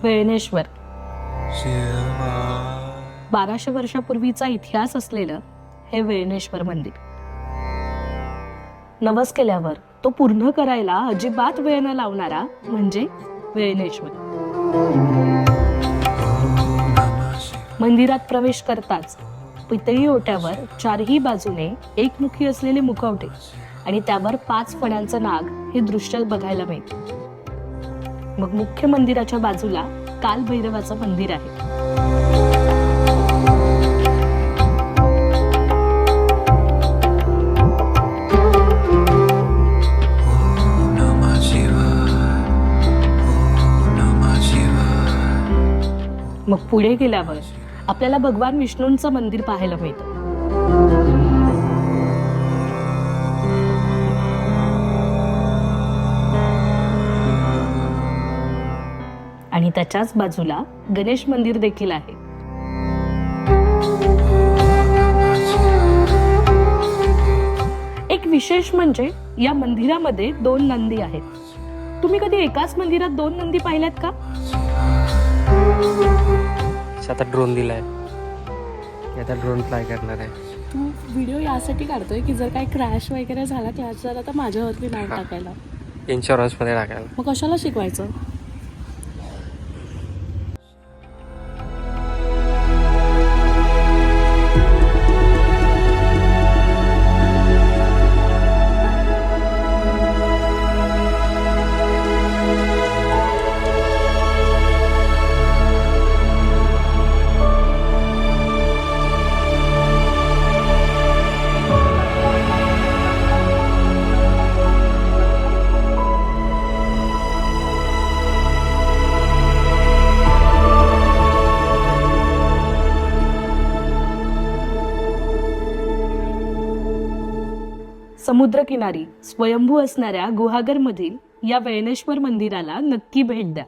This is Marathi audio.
वेळणेश्वर 1200 वर्षापूर्वीचा इतिहास असलेलं हे वेळणेश्वर मंदिर. नवस केल्यावर तो पूर्ण करायला अजिबात वेळ न लावणारा म्हणजे वेळणेश्वर. मंदिरात प्रवेश करताच पितळी ओट्यावर चारही बाजूने एकमुखी असलेले मुखवटे आणि त्यावर 5 फण्यांचं नाग हे दृश्य बघायला मिळते. मग मुख्य मंदिराच्या बाजूला कालभैरवाचं मंदिर आहे. मग पुढे गेल्यावर आपल्याला भगवान विष्णूंचं मंदिर पाहायला मिळतं. आणि त्याच्याच बाजूला गणेश मंदिर देखील आहे. एक विशेष म्हणजे या मंदिरामध्ये 2 नंदी आहेत. तुम्ही कधी एकाच मंदिरात 2 नंदी पाहिल्यात का? आता ड्रोन दिलाय, आता ड्रोन फ्लाय करणार आहे. तू व्हिडिओ यासाठी काढतोय की जर काही क्रॅश वगैरे झाला, क्लॅश झाला तर माझ्यावरती नाव टाकायला, इन्शुरन्स मध्ये टाकायला. मग कशाला शिकवायचं? समुद्रकिनारी स्वयंभू असणाऱ्या गुहागर मधील या वेळणेश्वर मंदिराला नक्की भेट द्या.